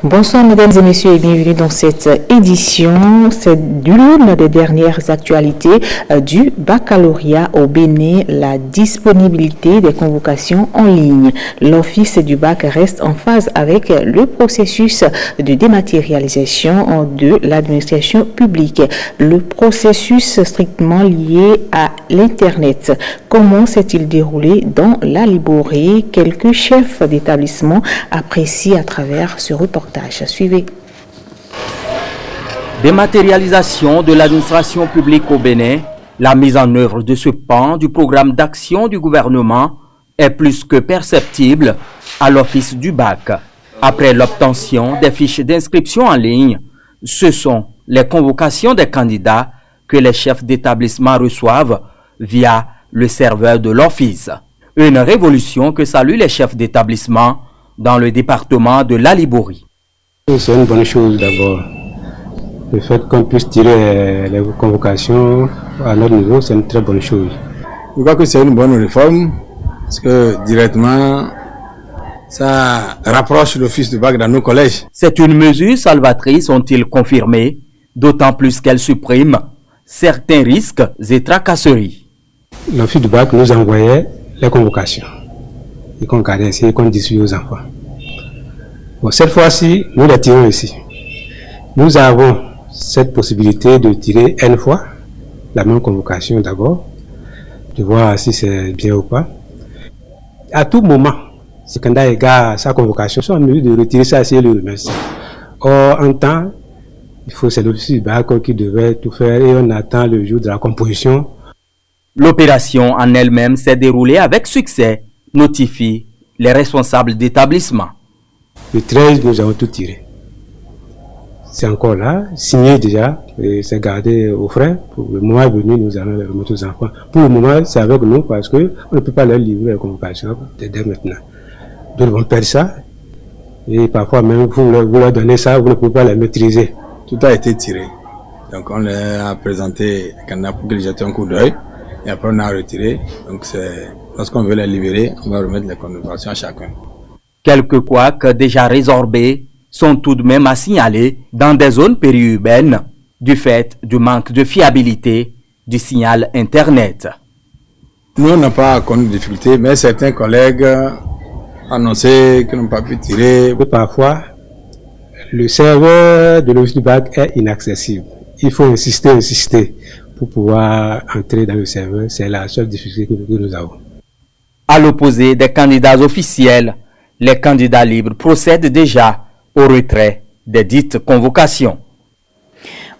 Bonsoir mesdames et messieurs et bienvenue dans cette édition. C'est l'une des dernières actualités du baccalauréat au Bénin, la disponibilité des convocations en ligne. L'office du bac reste en phase avec le processus de dématérialisation de l'administration publique. Le processus strictement lié à l'Internet. Comment s'est-il déroulé dans la Liborée? Quelques chefs d'établissement apprécient à travers ce reportage. Suivez. Dématérialisation de l'administration publique au Bénin, la mise en œuvre de ce pan du programme d'action du gouvernement est plus que perceptible à l'office du bac. Après l'obtention des fiches d'inscription en ligne, ce sont les convocations des candidats que les chefs d'établissement reçoivent via le serveur de l'office. Une révolution que saluent les chefs d'établissement dans le département de la Liborée. C'est une bonne chose d'abord. Le fait qu'on puisse tirer les convocations à notre niveau, c'est une très bonne chose. Je crois que c'est une bonne réforme parce que directement, ça rapproche l'office du bac dans nos collèges. C'est une mesure salvatrice, ont-ils confirmé, d'autant plus qu'elle supprime certains risques et tracasseries. L'office du bac nous envoyait les convocations et qu'on caressait et qu'on distribue aux enfants. Bon, cette fois-ci, nous les tirons ici. Nous avons cette possibilité de tirer N fois la même convocation d'abord, de voir si c'est bien ou pas. À tout moment, si le candidat égare sa convocation, soit en mesure de retirer ça et le remercier. Or, en temps, c'est l'office du bac qui devait tout faire et on attend le jour de la composition. L'opération en elle-même s'est déroulée avec succès, notifient les responsables d'établissement. Le 13, nous avons tout tiré. C'est encore là, signé déjà, et c'est gardé au frais. Pour le moment venu, nous allons les remettre aux enfants. Pour le moment, c'est avec nous parce qu'on ne peut pas leur livrer les convocations dès maintenant. Nous devons perdre ça. Et parfois même, vous leur donnez ça, vous ne pouvez pas les maîtriser. Tout a été tiré. Donc on leur a présenté les candidats pour qu'ils jettent un coup d'œil. Et après on a retiré. Donc lorsqu'on veut les libérer, on va remettre les convocations à chacun. Quelques couacs déjà résorbés sont tout de même à signaler dans des zones périurbaines du fait du manque de fiabilité du signal Internet. Nous, on n'a pas connu de difficultés, mais certains collègues annonçaient qu'ils n'ont pas pu tirer. Parfois, le serveur de l'office du bac est inaccessible. Il faut insister pour pouvoir entrer dans le serveur. C'est la seule difficulté que nous avons. À l'opposé des candidats officiels, les candidats libres procèdent déjà au retrait des dites convocations.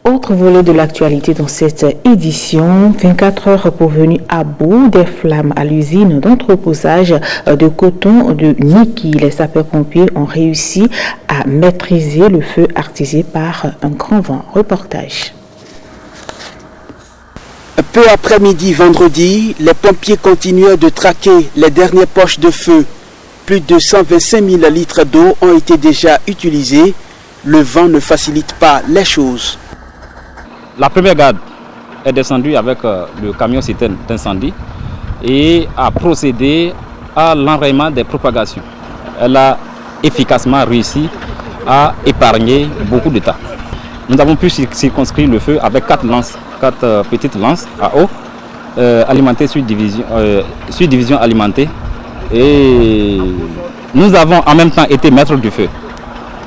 Autre volet de l'actualité dans cette édition, 24 heures pour venir à bout des flammes à l'usine d'entreposage de coton de Niki. Les sapeurs-pompiers ont réussi à maîtriser le feu attisé par un grand vent. Reportage. Peu après-midi vendredi, les pompiers continuaient de traquer les dernières poches de feu. Plus de 125 000 litres d'eau ont été déjà utilisés. Le vent ne facilite pas les choses. La première garde est descendue avec le camion citerne d'incendie et a procédé à l'enrayement des propagations. Elle a efficacement réussi à épargner beaucoup de temps. Nous avons pu circonscrire le feu avec 4 petites lances à eau alimentées sur division alimentée. Et nous avons en même temps été maîtres du feu.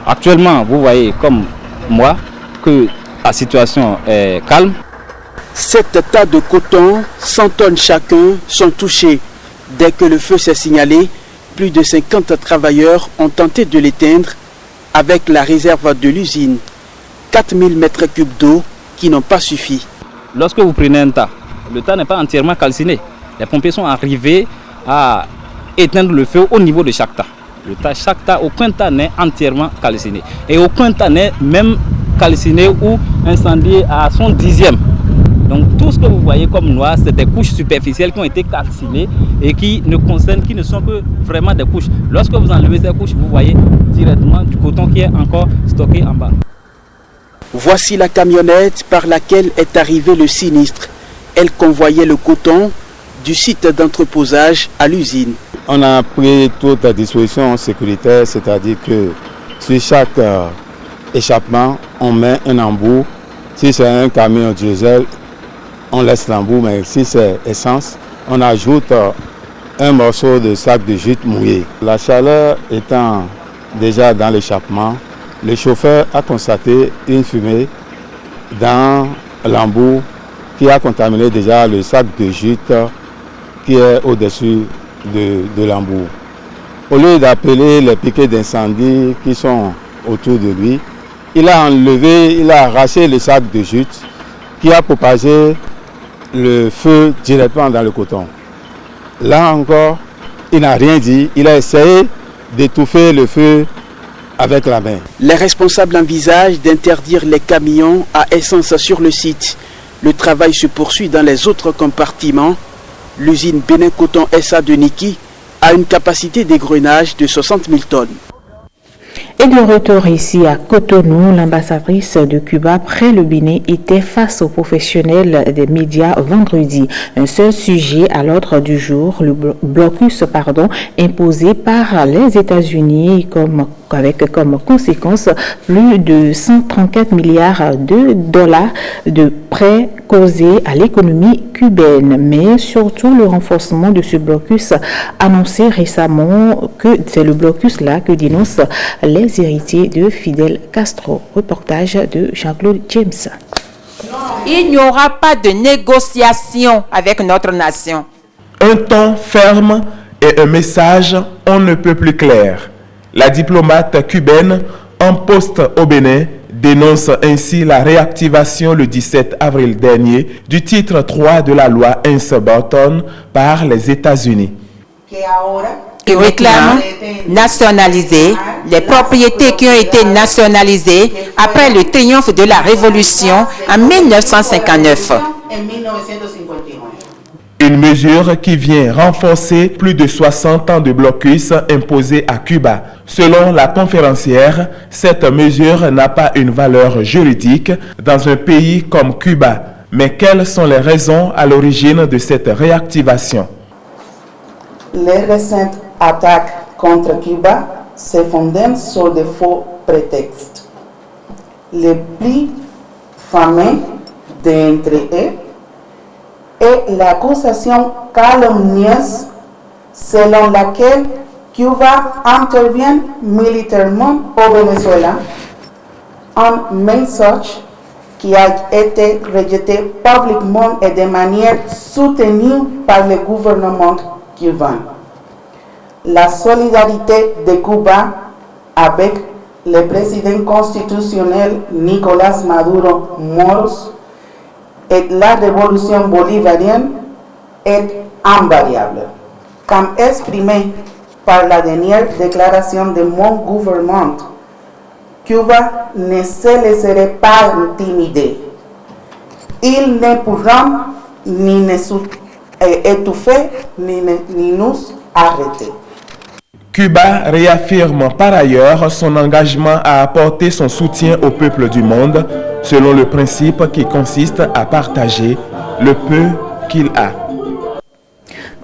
Actuellement, vous voyez comme moi que la situation est calme. 7 tas de coton, 100 tonnes chacun, sont touchés. Dès que le feu s'est signalé, plus de 50 travailleurs ont tenté de l'éteindre avec la réserve de l'usine. 4000 mètres cubes d'eau qui n'ont pas suffi. Lorsque vous prenez un tas, le tas n'est pas entièrement calciné. Les pompiers sont arrivés à éteindre le feu au niveau de chaque tas. Chaque tas, aucun tas n'est entièrement calciné. Et aucun tas n'est même calciné ou incendié à son 10e. Donc tout ce que vous voyez comme noir, c'est des couches superficielles qui ont été calcinées et qui ne sont que vraiment des couches. Lorsque vous enlevez ces couches, vous voyez directement du coton qui est encore stocké en bas. Voici la camionnette par laquelle est arrivé le sinistre. Elle convoyait le coton du site d'entreposage à l'usine. On a pris toutes les dispositions sécuritaires, c'est-à-dire que Sur chaque échappement, on met un embout. Si c'est un camion diesel, on laisse l'embout, mais si c'est essence, on ajoute un morceau de sac de jute mouillé. La chaleur étant déjà dans l'échappement, le chauffeur a constaté une fumée dans l'embout qui a contaminé déjà le sac de jute qui est au-dessus de l'embout. Au lieu d'appeler les piquets d'incendie qui sont autour de lui, il a arraché le sac de jute qui a propagé le feu directement dans le coton. Là encore, il n'a rien dit, il a essayé d'étouffer le feu avec la main. Les responsables envisagent d'interdire les camions à essence sur le site. Le travail se poursuit dans les autres compartiments. L'usine Bénin Coton SA de Niki a une capacité d'égrenage de 60 000 tonnes. Et de retour ici à Cotonou, l'ambassadrice de Cuba près le Bénin était face aux professionnels des médias vendredi. Un seul sujet à l'ordre du jour, le blocus imposé par les États-Unis avec comme conséquence plus de 134 milliards de dollars de prêts causés à l'économie cubaine, mais surtout le renforcement de ce blocus annoncé récemment que c'est le blocus-là que dénoncent les héritiers de Fidel Castro. Reportage de Jean-Claude James. Il n'y aura pas de négociation avec notre nation. Un ton ferme et un message on ne peut plus clair. La diplomate cubaine en poste au Bénin dénonce ainsi la réactivation le 17 avril dernier du titre 3 de la loi Ince-Burton par les États-Unis. Qui réclame nationaliser les propriétés qui ont été nationalisées après le triomphe de la Révolution en 1959. Une mesure qui vient renforcer plus de 60 ans de blocus imposés à Cuba. Selon la conférencière, cette mesure n'a pas une valeur juridique dans un pays comme Cuba. Mais quelles sont les raisons à l'origine de cette réactivation? Les récentes attaques contre Cuba se fondent sur de faux prétextes. Les plus fameux d'entre eux et l'accusation calomnieuse selon laquelle Cuba intervient militairement au Venezuela, un message qui a été rejeté publiquement et de manière soutenue par le gouvernement cubain. La solidarité de Cuba avec le président constitutionnel Nicolás Maduro Moros et la révolution bolivarienne est invariable. Comme exprimé par la dernière déclaration de mon gouvernement, Cuba ne se laisserait pas intimider. Ils ne pourront ni nous étouffer ni nous arrêter. Cuba réaffirme par ailleurs son engagement à apporter son soutien au peuple du monde selon le principe qui consiste à partager le peu qu'il a.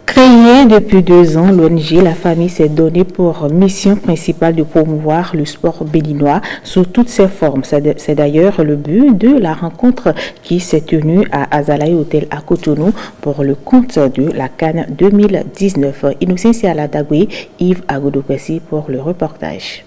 Créée depuis 2 ans, l'ONG La Famille s'est donnée pour mission principale de promouvoir le sport béninois sous toutes ses formes. C'est d'ailleurs le but de la rencontre qui s'est tenue à Azalaï Hotel à Cotonou pour le compte de la CAN 2019. Innocence Aladagwe, Yves Agodopessi pour le reportage.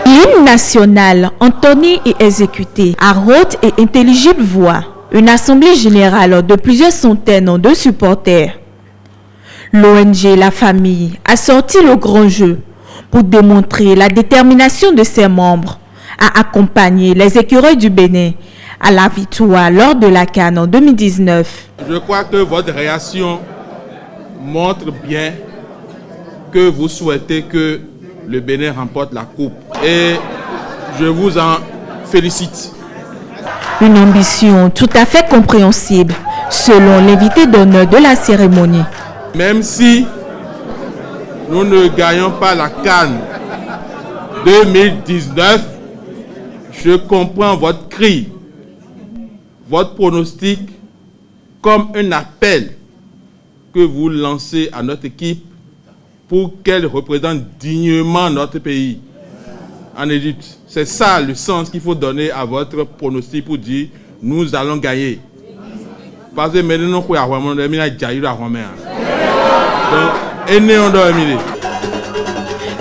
L'hymne national entonné et exécuté à haute et intelligible voix. Une assemblée générale de plusieurs centaines de supporters. L'ONG La Famille a sorti le grand jeu pour démontrer la détermination de ses membres à accompagner les écureuils du Bénin à la victoire lors de la CAN en 2019. Je crois que votre réaction montre bien que vous souhaitez que le Bénin remporte la coupe et je vous en félicite. Une ambition tout à fait compréhensible, selon l'invité d'honneur de la cérémonie. Même si nous ne gagnons pas la CAN 2019, je comprends votre cri, votre pronostic comme un appel que vous lancez à notre équipe pour qu'elle représente dignement notre pays en Égypte. C'est ça le sens qu'il faut donner à votre pronostic pour dire nous allons gagner. Parce que maintenant, nous avons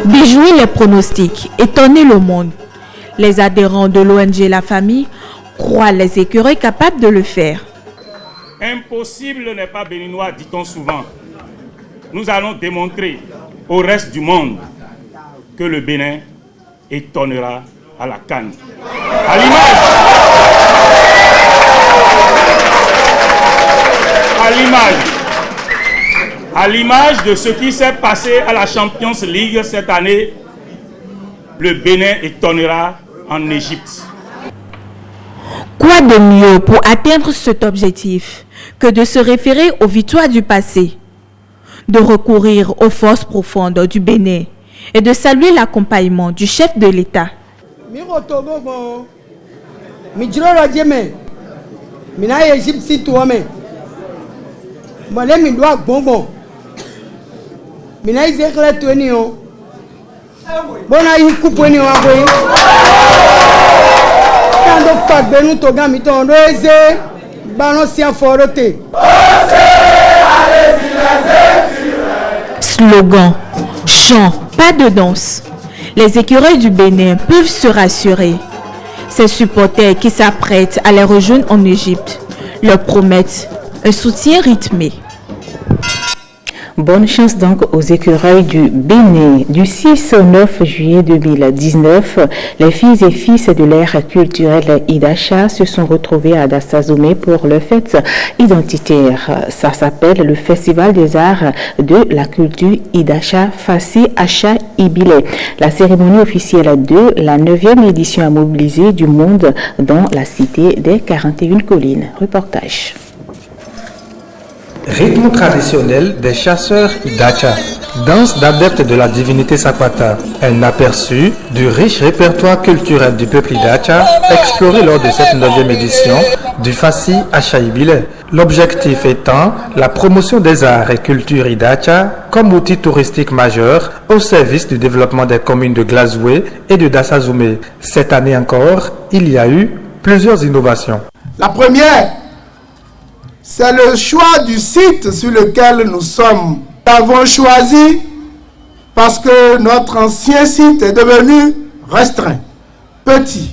bijouer les pronostics, étonner le monde. Les adhérents de l'ONG La Famille croient les écureuils capables de le faire. Impossible n'est pas béninois, dit-on souvent. Nous allons démontrer au reste du monde que le Bénin étonnera à la CAN. À l'image de ce qui s'est passé à la Champions League cette année, le Bénin étonnera en Égypte. Quoi de mieux pour atteindre cet objectif que de se référer aux victoires du passé, de recourir aux forces profondes du Bénin et de saluer l'accompagnement du chef de l'État. Slogan, chant, pas de danse. Les écureuils du Bénin peuvent se rassurer. Ces supporters qui s'apprêtent à les rejoindre en Égypte leur promettent un soutien rythmé. Bonne chance donc aux écureuils du Bénin. Du 6 au 9 juillet 2019, les filles et fils de l'ère culturelle Idacha se sont retrouvés à Dassazoumé pour leur fête identitaire. Ça s'appelle le Festival des Arts de la Culture Idacha Fassi Acha Ibile. La cérémonie officielle de la 9e édition a mobilisé du monde dans la cité des 41 collines. Reportage. Rythme traditionnel des chasseurs Idacha, danse d'adeptes de la divinité Sakwata, un aperçu du riche répertoire culturel du peuple Idacha exploré lors de cette 9e édition du Fassi Acha Ibile. L'objectif étant la promotion des arts et cultures Idacha comme outil touristique majeur au service du développement des communes de Glazoué et de Dassazoumé. Cette année encore, il y a eu plusieurs innovations. La première, c'est le choix du site sur lequel nous sommes. Nous l'avons choisi parce que notre ancien site est devenu restreint, petit,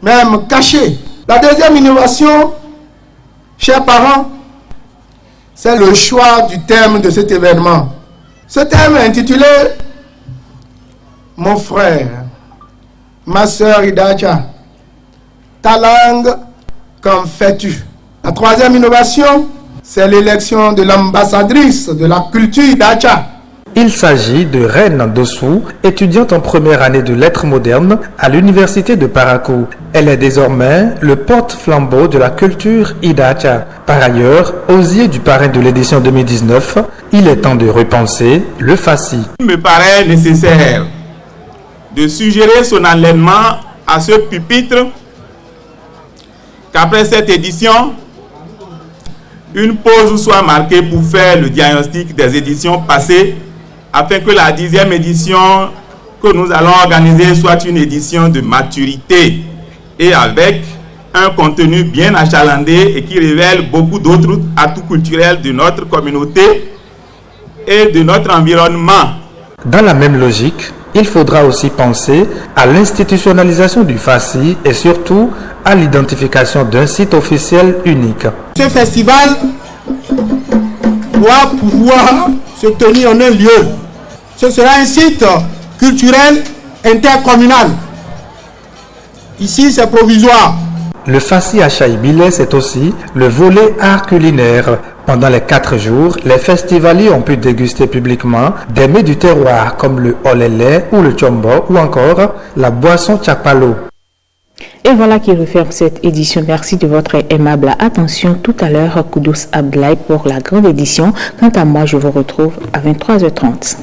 même caché. La deuxième innovation, chers parents, c'est le choix du thème de cet événement. Ce thème est intitulé « Mon frère, ma sœur Idacha, ta langue, qu'en fais-tu » La troisième innovation, c'est l'élection de l'ambassadrice de la culture Idacha. Il s'agit de Reine Dossou, étudiante en première année de lettres modernes à l'université de Parakou. Elle est désormais le porte-flambeau de la culture Idacha. Par ailleurs, osier du parrain de l'édition 2019, il est temps de repenser le Fassi. Il me paraît nécessaire de suggérer son enlèvement à ce pupitre qu'après cette édition, une pause soit marquée pour faire le diagnostic des éditions passées afin que la 10e édition que nous allons organiser soit une édition de maturité et avec un contenu bien achalandé et qui révèle beaucoup d'autres atouts culturels de notre communauté et de notre environnement. Dans la même logique, il faudra aussi penser à l'institutionnalisation du Fassi et surtout à l'identification d'un site officiel unique. Ce festival doit pouvoir se tenir en un lieu. Ce sera un site culturel intercommunal. Ici, c'est provisoire. Le Fassi Acha Ibile, c'est aussi le volet art culinaire. Pendant les 4 jours, les festivaliers ont pu déguster publiquement des mets du terroir comme le olélé ou le chombo ou encore la boisson chapalo. Et voilà qui referme cette édition. Merci de votre aimable attention. Tout à l'heure, Koudous Ablaï pour la grande édition. Quant à moi, je vous retrouve à 23h30.